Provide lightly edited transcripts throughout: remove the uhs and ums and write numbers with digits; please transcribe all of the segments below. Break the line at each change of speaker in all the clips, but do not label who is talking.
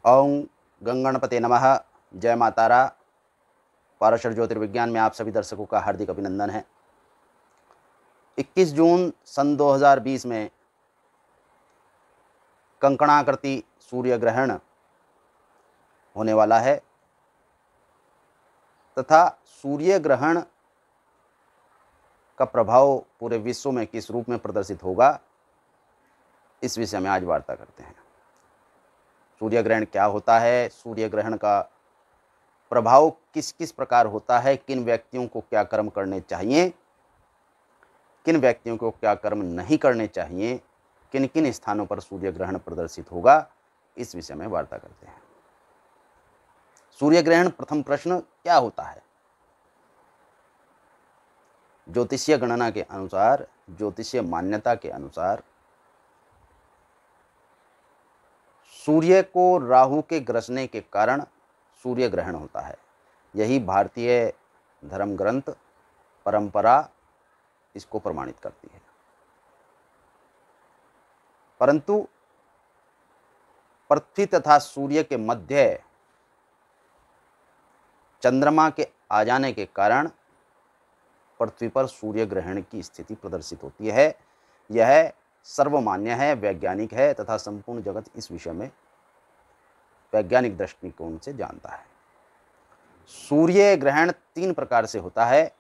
ओम गंगणपते नमः। जय मातारा। पाराशर ज्योतिर्विज्ञान में आप सभी दर्शकों का हार्दिक अभिनंदन है। 21 जून सन 2020 में कंकणाकृति सूर्य ग्रहण होने वाला है तथा सूर्य ग्रहण का प्रभाव पूरे विश्व में किस रूप में प्रदर्शित होगा, इस विषय में आज वार्ता करते हैं। सूर्य ग्रहण क्या होता है, सूर्य ग्रहण का प्रभाव किस किस प्रकार होता है, किन व्यक्तियों को क्या कर्म करने चाहिए, किन व्यक्तियों को क्या कर्म नहीं करने चाहिए, किन किन स्थानों पर सूर्य ग्रहण प्रदर्शित होगा, इस विषय में वार्ता करते हैं। सूर्य ग्रहण, प्रथम प्रश्न, क्या होता है? ज्योतिषीय गणना के अनुसार, ज्योतिषीय मान्यता के अनुसार सूर्य को राहु के ग्रसने के कारण सूर्य ग्रहण होता है। यही भारतीय धर्म ग्रंथ परंपरा इसको प्रमाणित करती है। परंतु पृथ्वी तथा सूर्य के मध्य चंद्रमा के आ जाने के कारण पृथ्वी पर सूर्य ग्रहण की स्थिति प्रदर्शित होती है। यह सर्वमान्य है, वैज्ञानिक है तथा संपूर्ण जगत इस विषय में वैज्ञानिक दृष्टिकोण से जानता है। सूर्य ग्रहण 3 प्रकार से होता है।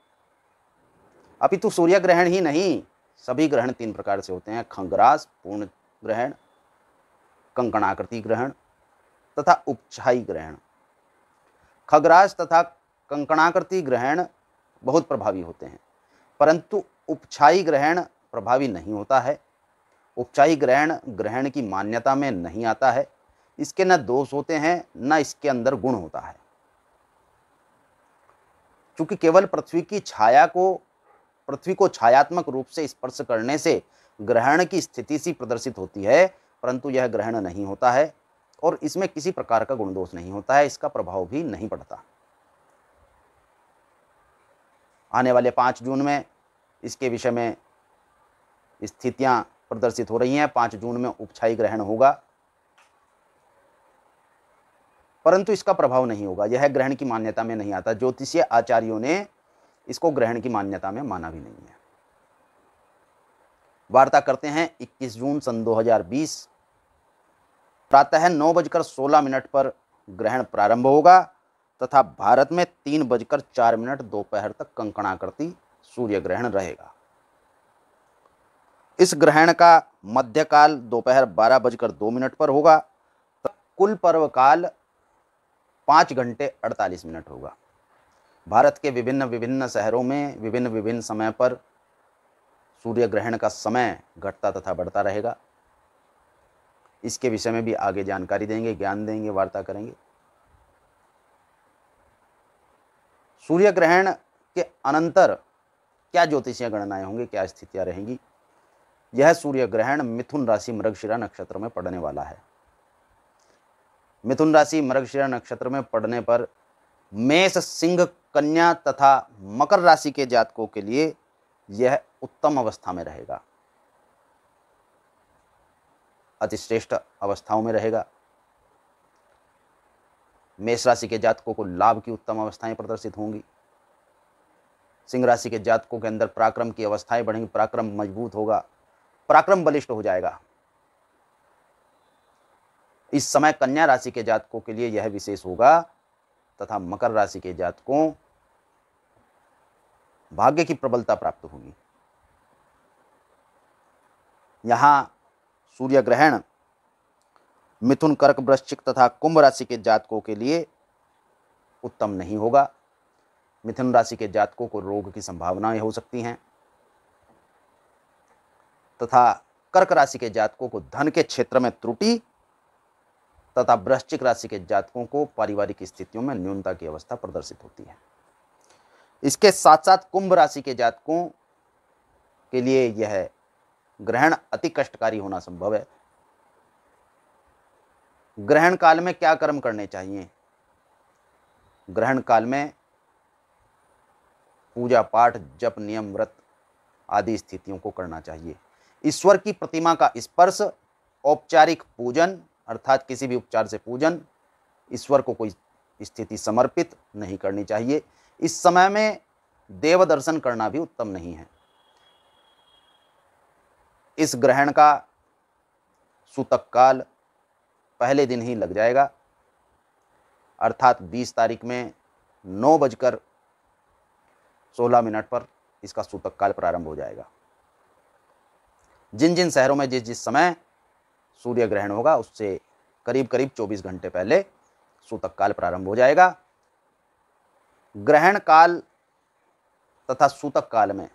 अपितु सूर्य ग्रहण ही नहीं, सभी ग्रहण 3 प्रकार से होते हैं: खंगरास, पूर्ण ग्रहण, कंकणाकृति ग्रहण तथा उपछाई ग्रहण। खंगरास तथा कंकणाकृति ग्रहण बहुत प्रभावी होते हैं, परंतु उपछाई ग्रहण प्रभावी नहीं होता है। उपछाई ग्रहण ग्रहण की मान्यता में नहीं आता है। इसके न दोष होते हैं, न इसके अंदर गुण होता है। चूंकि केवल पृथ्वी को छायात्मक रूप से स्पर्श करने से ग्रहण की स्थिति सी प्रदर्शित होती है, परंतु यह ग्रहण नहीं होता है और इसमें किसी प्रकार का गुण दोष नहीं होता है, इसका प्रभाव भी नहीं पड़ता। आने वाले 5 जून में इसके विषय में स्थितियां प्रदर्शित हो रही हैं। 5 जून में उपछाई ग्रहण होगा, परंतु इसका प्रभाव नहीं होगा। यह ग्रहण की मान्यता में नहीं आता। ज्योतिषीय आचार्यों ने इसको ग्रहण की मान्यता में माना भी नहीं है। वार्ता करते हैं 21 जून सन 2020 प्रातः 9:16 पर ग्रहण प्रारंभ होगा तथा भारत में 3:04 दोपहर तक कंकणाकृति सूर्य ग्रहण रहेगा। इस ग्रहण का मध्यकाल दोपहर 12:02 पर होगा। कुल पर्व काल 5 घंटे 48 मिनट होगा। भारत के विभिन्न विभिन्न शहरों में विभिन्न विभिन्न समय पर सूर्य ग्रहण का समय घटता तथा बढ़ता रहेगा। इसके विषय में भी आगे जानकारी देंगे, ज्ञान देंगे, वार्ता करेंगे। सूर्य ग्रहण के अनंतर क्या ज्योतिषीय गणनाएं होंगी, क्या स्थितियां रहेंगी? यह सूर्य ग्रहण मिथुन राशि मृगशिरा नक्षत्र में पड़ने वाला है। मिथुन राशि मृगशिरा नक्षत्र में पड़ने पर मेष, सिंह, कन्या तथा मकर राशि के जातकों के लिए यह उत्तम अवस्था में रहेगा, अतिश्रेष्ठ अवस्थाओं में रहेगा। मेष राशि के जातकों को लाभ की उत्तम अवस्थाएं प्रदर्शित होंगी। सिंह राशि के जातकों के अंदर पराक्रम की अवस्थाएं बढ़ेंगी, पराक्रम मजबूत होगा, पराक्रम बलिष्ठ हो जाएगा। इस समय कन्या राशि के जातकों के लिए यह विशेष होगा तथा मकर राशि के जातकों भाग्य की प्रबलता प्राप्त होगी। यहां सूर्य ग्रहण मिथुन, कर्क, वृश्चिक तथा कुंभ राशि के जातकों के लिए उत्तम नहीं होगा। मिथुन राशि के जातकों को रोग की संभावनाएं हो सकती हैं तथा कर्क राशि के जातकों को धन के क्षेत्र में त्रुटि तथा वृश्चिक राशि के जातकों को पारिवारिक स्थितियों में न्यूनता की अवस्था प्रदर्शित होती है। इसके साथ साथ कुंभ राशि के जातकों के लिए यह ग्रहण अति कष्टकारी होना संभव है। ग्रहण काल में क्या कर्म करने चाहिए? ग्रहण काल में पूजा पाठ, जप, नियम, व्रत आदि स्थितियों को करना चाहिए। ईश्वर की प्रतिमा का स्पर्श, औपचारिक पूजन अर्थात किसी भी उपचार से पूजन, ईश्वर को कोई स्थिति समर्पित नहीं करनी चाहिए। इस समय में देव दर्शन करना भी उत्तम नहीं है। इस ग्रहण का सूतक काल पहले दिन ही लग जाएगा, अर्थात 20 तारीख में 9:16 पर इसका सूतक काल प्रारंभ हो जाएगा। जिन जिन शहरों में जिस जिस समय सूर्य ग्रहण होगा उससे करीब करीब 24 घंटे पहले सूतक काल प्रारंभ हो जाएगा। ग्रहण काल तथा सूतक काल में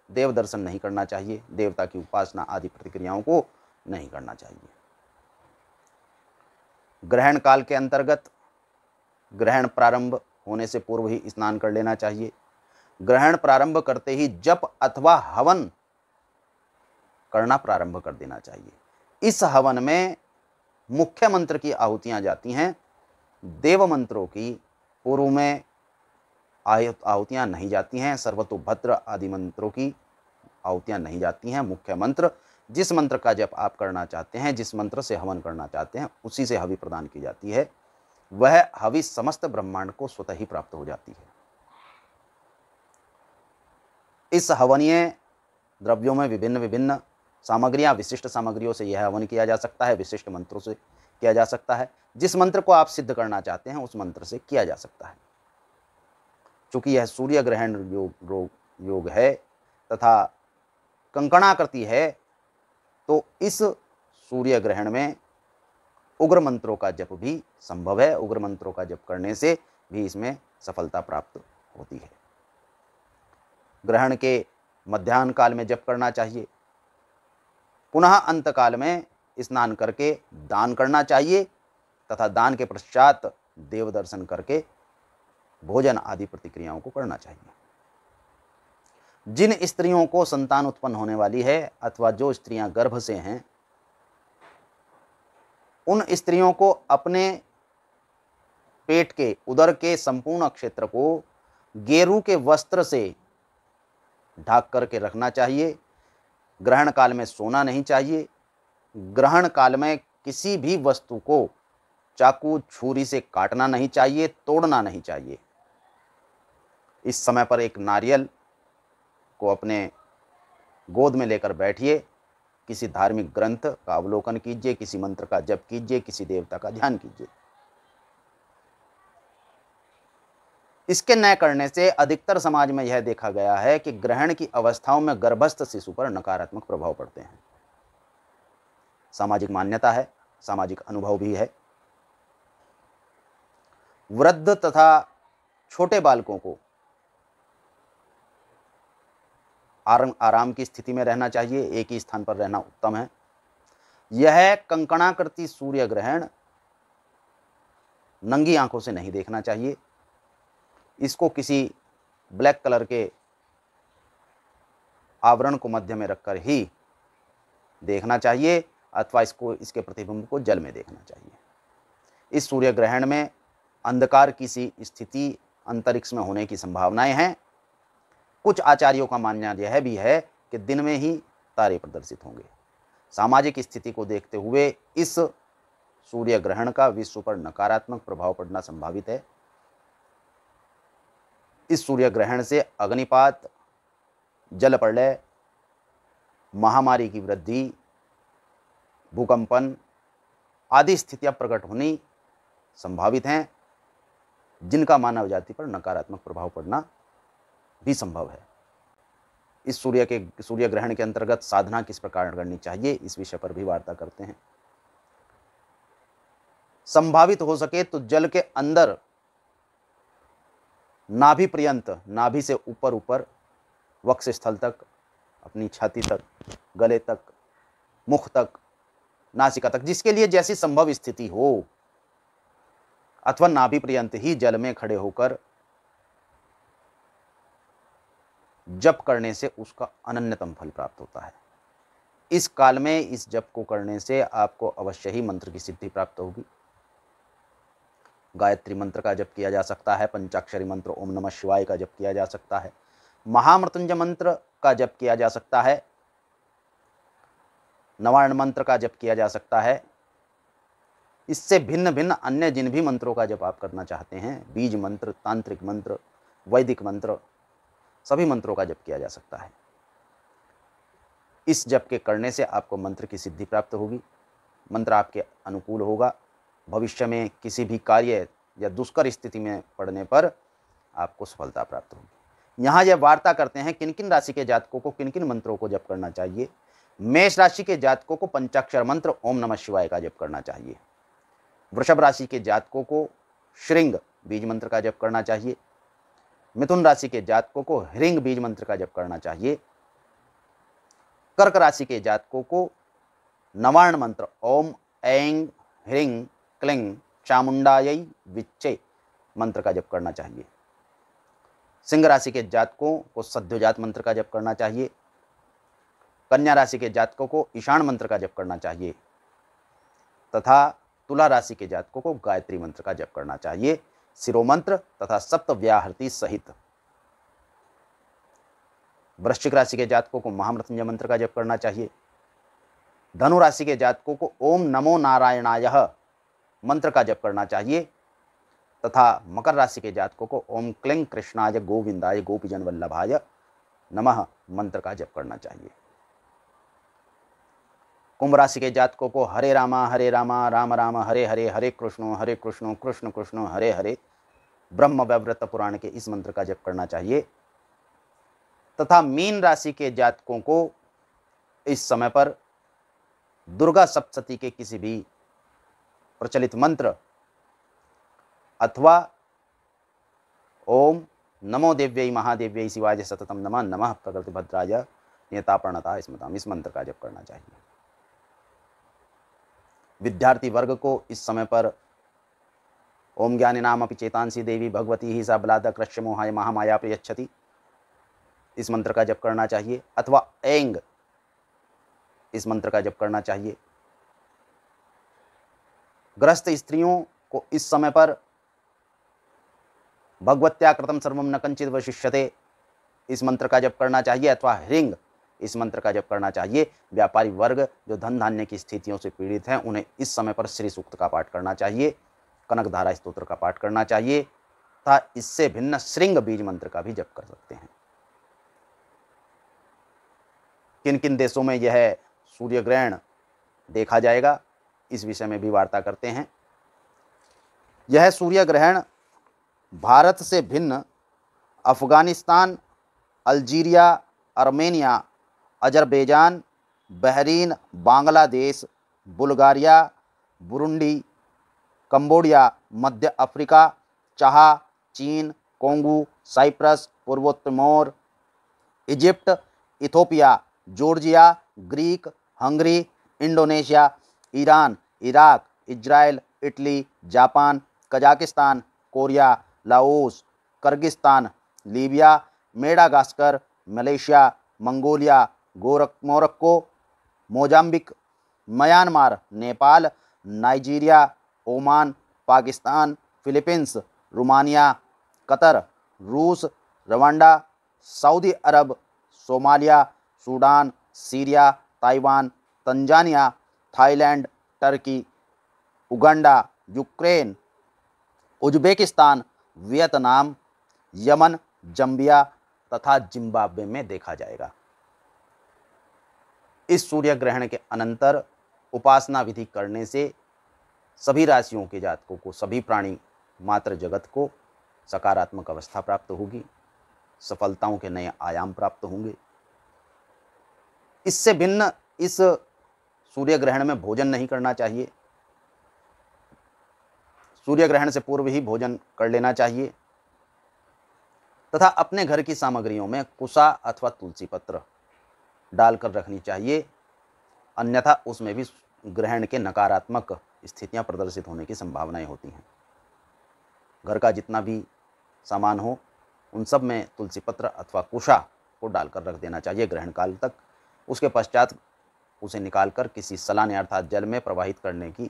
देव दर्शन नहीं करना चाहिए, देवता की उपासना आदि प्रतिक्रियाओं को नहीं करना चाहिए। ग्रहण काल के अंतर्गत ग्रहण प्रारंभ होने से पूर्व ही स्नान कर लेना चाहिए। ग्रहण प्रारंभ करते ही जप अथवा हवन करना प्रारंभ कर देना चाहिए। इस हवन में मुख्य मंत्र की आहुतियां जाती हैं, देव मंत्रों की पूर्व में आहुतियां नहीं जाती हैं, सर्वतोभद्र आदि मंत्रों की आहुतियां नहीं जाती हैं। मुख्य मंत्र, जिस मंत्र का जप आप करना चाहते हैं, जिस मंत्र से हवन करना चाहते हैं, उसी से हवि प्रदान की जाती है। वह हवि समस्त ब्रह्मांड को स्वतः ही प्राप्त हो जाती है। इस हवनीय द्रव्यों में विभिन्न विभिन्न सामग्रियां, विशिष्ट सामग्रियों से यह हवन किया जा सकता है, विशिष्ट मंत्रों से किया जा सकता है। जिस मंत्र को आप सिद्ध करना चाहते हैं उस मंत्र से किया जा सकता है। चूंकि यह सूर्य ग्रहण योग है तथा कंकणाकृति है, तो इस सूर्य ग्रहण में उग्र मंत्रों का जप भी संभव है। उग्र मंत्रों का जप करने से भी इसमें सफलता प्राप्त होती है। ग्रहण के मध्याह्न काल में जप करना चाहिए। पुनः अंत काल में स्नान करके दान करना चाहिए तथा दान के पश्चात देव दर्शन करके भोजन आदि प्रतिक्रियाओं को करना चाहिए। जिन स्त्रियों को संतान उत्पन्न होने वाली है अथवा जो स्त्रियां गर्भ से हैं, उन स्त्रियों को अपने पेट के, उदर के संपूर्ण क्षेत्र को गेरू के वस्त्र से ढक करके रखना चाहिए। ग्रहण काल में सोना नहीं चाहिए। ग्रहण काल में किसी भी वस्तु को चाकू छुरी से काटना नहीं चाहिए, तोड़ना नहीं चाहिए। इस समय पर एक नारियल को अपने गोद में लेकर बैठिए, किसी धार्मिक ग्रंथ का अवलोकन कीजिए, किसी मंत्र का जप कीजिए, किसी देवता का ध्यान कीजिए। इसके न करने से अधिकतर समाज में यह देखा गया है कि ग्रहण की अवस्थाओं में गर्भस्थ शिशु पर नकारात्मक प्रभाव पड़ते हैं। सामाजिक मान्यता है, सामाजिक अनुभव भी है। वृद्ध तथा छोटे बालकों को आराम की स्थिति में रहना चाहिए, एक ही स्थान पर रहना उत्तम है। यह कंकणाकृति सूर्य ग्रहण नंगी आंखों से नहीं देखना चाहिए। इसको किसी ब्लैक कलर के आवरण को मध्य में रखकर ही देखना चाहिए अथवा इसके प्रतिबिंब को जल में देखना चाहिए। इस सूर्य ग्रहण में अंधकार की सी स्थिति अंतरिक्ष में होने की संभावनाएं हैं। कुछ आचार्यों का मानना यह भी है कि दिन में ही तारे प्रदर्शित होंगे। सामाजिक स्थिति को देखते हुए इस सूर्य ग्रहण का विश्व पर नकारात्मक प्रभाव पड़ना संभावित है। इस सूर्य ग्रहण से अग्निपात, जल प्रलय, महामारी की वृद्धि, भूकंपन आदि स्थितियां प्रकट होनी संभावित हैं, जिनका मानव जाति पर नकारात्मक प्रभाव पड़ना भी संभव है। इस सूर्य ग्रहण के अंतर्गत साधना किस प्रकार करनी चाहिए, इस विषय पर भी वार्ता करते हैं। संभावित हो सके तो जल के अंदर नाभि पर्यंत, नाभि से ऊपर ऊपर वक्ष स्थल तक, अपनी छाती तक, गले तक, मुख तक, नासिका तक, जिसके लिए जैसी संभव स्थिति हो, अथवा नाभि पर्यंत ही जल में खड़े होकर जप करने से उसका अनन्यतम फल प्राप्त होता है। इस काल में इस जप को करने से आपको अवश्य ही मंत्र की सिद्धि प्राप्त होगी। गायत्री मंत्र का जप किया जा सकता है, पंचाक्षरी मंत्र ओम नमः शिवाय का जप किया जा सकता है, महामृत्युंजय मंत्र का जप किया जा सकता है, नवार्ण मंत्र का जप किया जा सकता है। इससे भिन्न भिन्न अन्य जिन भी मंत्रों का जप आप करना चाहते हैं, बीज मंत्र, तांत्रिक मंत्र, वैदिक मंत्र, सभी मंत्रों का जप किया जा सकता है। इस जप के करने से आपको मंत्र की सिद्धि प्राप्त होगी, मंत्र आपके अनुकूल होगा। भविष्य में किसी भी कार्य या दुष्कर स्थिति में पड़ने पर आपको सफलता प्राप्त होगी। यहाँ यह वार्ता करते हैं किन किन राशि के जातकों को किन किन मंत्रों को जप करना चाहिए। मेष राशि के जातकों को पंचाक्षर मंत्र ओम नमः शिवाय का जप करना चाहिए। वृषभ राशि के जातकों को श्रृंग बीज मंत्र का जप करना चाहिए। मिथुन राशि के जातकों को ह्रींग बीज मंत्र का जप करना चाहिए। कर्क राशि के जातकों को नवार्ण मंत्र ओम ऐं ह्रीं क्लीं चामुंडायै विच्चे मंत्र का जप करना चाहिए। सिंह राशि के जातकों को सद्योजात मंत्र का जप करना चाहिए। कन्या राशि के जातकों को ईशान मंत्र का जप करना चाहिए तथा तुला राशि के जातकों को गायत्री मंत्र का जप करना चाहिए, शिरोमंत्र तथा सप्तव्याहृति सहित। वृश्चिक राशि के जातकों को महामृत्युंजय मंत्र का जप करना चाहिए। धनु राशि के जातकों को ओम नमो नारायणाय मंत्र का जप करना चाहिए तथा मकर राशि के जातकों को ओम क्लीं कृष्णाय गोविंदाय गोपीजन वल्लभाय नमः मंत्र का जप करना चाहिए। कुंभ राशि के जातकों को हरे राम राम राम हरे हरे, हरे कृष्ण कृष्ण कृष्ण हरे हरे ब्रह्म वैवर्त पुराण के इस मंत्र का जप करना चाहिए तथा मीन राशि के जातकों को इस समय पर दुर्गा सप्तशती के किसी भी प्रचलित मंत्र अथवा ओम नमो देव्यै महादेव्यै शिवाय सततम नमः नमः प्रकृति भद्राय नियतापर्णता स्मृताम इस मंत्र का जप करना चाहिए। विद्यार्थी वर्ग को इस समय पर ओम ज्ञानी नाम अपि चेतांसी देवी भगवती ही सा बलाद कृष्य मोहाय महामाया प्रयच्छति इस मंत्र का जप करना चाहिए अथवा ऐंग इस मंत्र का जप करना चाहिए। ग्रस्त स्त्रियों को इस समय पर भगवत्या कृतं सर्वं न कंचित वशिष्यते इस मंत्र का जप करना चाहिए अथवा ह्रींग इस मंत्र का जप करना चाहिए। व्यापारी वर्ग जो धन धान्य की स्थितियों से पीड़ित हैं उन्हें इस समय पर श्री सूक्त का पाठ करना चाहिए, कनकधारा स्तोत्र का पाठ करना चाहिए तथा इससे भिन्न श्रृंग बीज मंत्र का भी जप कर सकते हैं। किन किन देशों में यह सूर्य ग्रहण देखा जाएगा इस विषय में भी वार्ता करते हैं। यह सूर्य ग्रहण भारत से भिन्न Afghanistan, Algeria, Armenia, Azerbaijan, Bahrain, Bangladesh, Bulgaria, Burundi, Cambodia, मध्य अफ्रीका, चाहा, चीन, कोंगो, साइप्रस, पूर्वोत्तरमोर, Egypt, Ethiopia, Georgia, Greek, Hungary, Indonesia, Iran, Iraq, Israel, Italy, Japan, Kazakhstan, Korea, Laos, Kyrgyzstan, Libya, Madagascar, Malaysia, Mongolia, Morocco, Mozambique, Myanmar, Nepal, Nigeria, Oman, Pakistan, Philippines, Romania, Qatar, रूस, Rwanda, Saudi Arab, Somalia, Sudan, Syria, Taiwan, Tanzania, Thailand, Turkey, Uganda, Ukraine, Uzbekistan, Vietnam, Yemen, Zambia तथा Zimbabwe में देखा जाएगा। इस सूर्य ग्रहण के अनंतर उपासना विधि करने से सभी राशियों के जातकों को, सभी प्राणी मात्र जगत को सकारात्मक अवस्था प्राप्त होगी, सफलताओं के नए आयाम प्राप्त होंगे। इससे भिन्न इस सूर्य ग्रहण में भोजन नहीं करना चाहिए। सूर्य ग्रहण से पूर्व ही भोजन कर लेना चाहिए तथा अपने घर की सामग्रियों में कुसा अथवा तुलसी पत्र डालकर रखनी चाहिए, अन्यथा उसमें भी ग्रहण के नकारात्मक स्थितियां प्रदर्शित होने की संभावनाएं होती हैं। घर का जितना भी सामान हो उन सब में तुलसी पत्र अथवा कुशा को डालकर रख देना चाहिए ग्रहण काल तक। उसके पश्चात उसे निकालकर किसी सलाने अर्थात जल में प्रवाहित करने की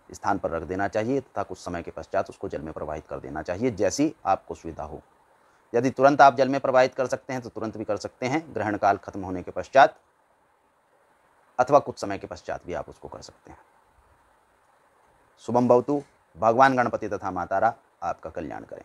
स्थान पर रख देना चाहिए तथा कुछ समय के पश्चात उसको जल में प्रवाहित कर देना चाहिए, जैसी आपको सुविधा हो। यदि तुरंत आप जल में प्रवाहित कर सकते हैं तो तुरंत भी कर सकते हैं। ग्रहण काल खत्म होने के पश्चात अथवा कुछ समय के पश्चात भी आप उसको कर सकते हैं। शुभम भवतु। भगवान गणपति तथा मातारा आपका कल्याण करें।